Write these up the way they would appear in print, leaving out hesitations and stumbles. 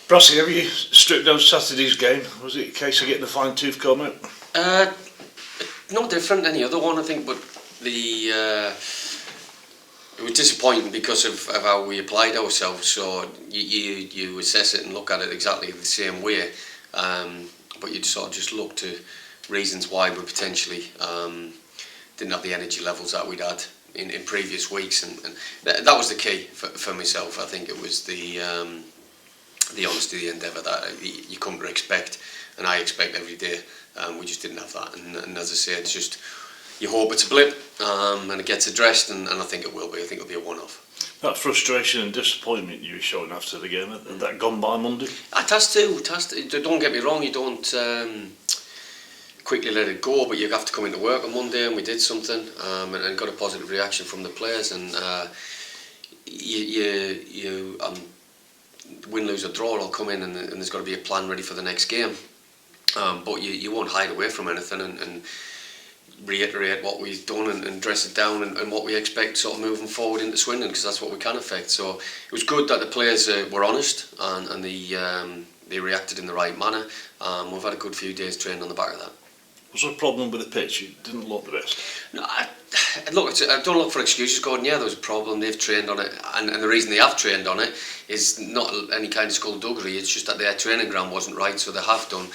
Brassy, have you stripped down Saturday's game? Was it a case of getting the fine tooth comb out? No different than any other one, I think, but it was disappointing because of how we applied ourselves. So you assess it and look at it exactly the same way, but you sort of just look to reasons why we potentially didn't have the energy levels that we'd had in previous weeks, and that was the key for myself. I think it was the honesty, the endeavour that you come to expect, and I expect every day. We just didn't have that, and as I say, it's just, you hope it's a blip and it gets addressed, and I think it will be. I think it'll be a one-off. That frustration and disappointment you were showing after the game, had that gone by Monday? It has to. Don't get me wrong, you don't quickly let it go, but you have to come into work on Monday, and we did something and got a positive reaction from the players, and win, lose or draw, will come in, and there's got to be a plan ready for the next game. But you won't hide away from anything, and reiterate what we've done and dress it down and what we expect sort of moving forward into Swindon, because that's what we can affect. So it was good that the players were honest and they reacted in the right manner. We've had a good few days training on the back of that. Was there a problem with the pitch? It didn't look the best. No, I don't look for excuses, Gordon. Yeah, there was a problem. They've trained on it, and the reason they have trained on it is not any kind of skullduggery. It's just that their training ground wasn't right, so they have done.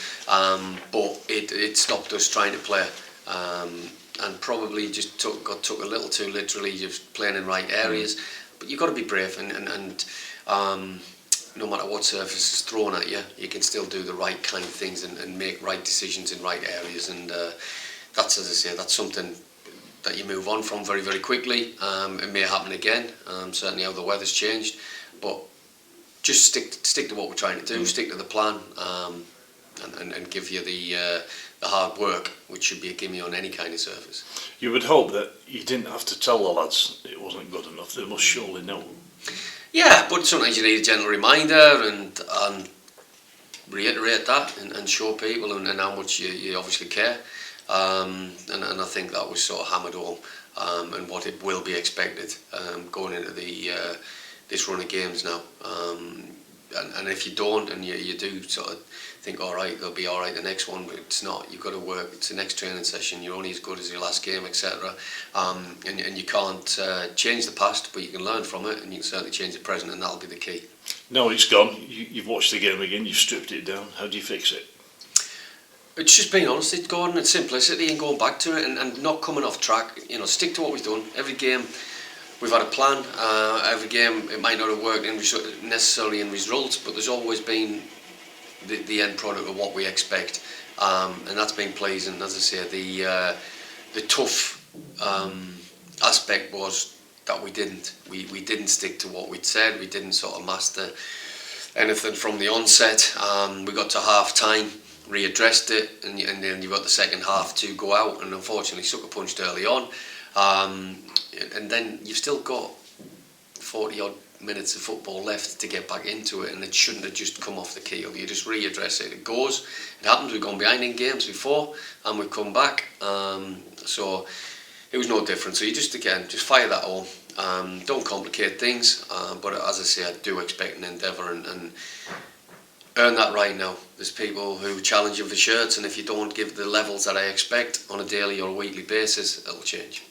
But it stopped us trying to play, and probably just took a little too literally, just playing in right areas. But you've got to be brave, and no matter what surface is thrown at you, you can still do the right kind of things and make right decisions in right areas. And that's, as I say, that's something that you move on from very, very quickly. It may happen again, certainly how the weather's changed, but just stick to what we're trying to do, stick to the plan, and give you the hard work, which should be a gimme on any kind of surface. You would hope that you didn't have to tell the lads it wasn't good enough. They must surely know. Yeah, but sometimes you need a gentle reminder and reiterate that and show people and how much you obviously care. And I think that was sort of hammered home, and what it will be expected going into this run of games now. And if you don't, and you do sort of think, all right, they'll be all right the next one, but it's not. You've got to work. It's the next training session. You're only as good as your last game, etc. And you can't change the past, but you can learn from it, and you can certainly change the present, and that'll be the key. No, it's gone. You've watched the game again. You've stripped it down. How do you fix it? It's just being honest, it's Gordon, and simplicity, and going back to it, and not coming off track. You know, stick to what we've done. Every game, we've had a plan. Every game, it might not have worked necessarily in results, but there's always been the end product of what we expect, and that's been pleasing. As I say, the tough aspect was that we didn't stick to what we'd said. We didn't sort of master anything from the onset. We got to half time, readdressed it, and then you've got the second half to go out, and unfortunately sucker punched early on, and then you've still got 40 odd minutes of football left to get back into it, and it shouldn't have just come off the keel. You just readdress it. It goes. It happens. We've gone behind in games before, and we've come back. So it was no different. So you just fire that home. Don't complicate things. But as I say, I do expect an endeavour and earn that right now. There's people who challenge you for shirts, and if you don't give the levels that I expect on a daily or a weekly basis, it'll change.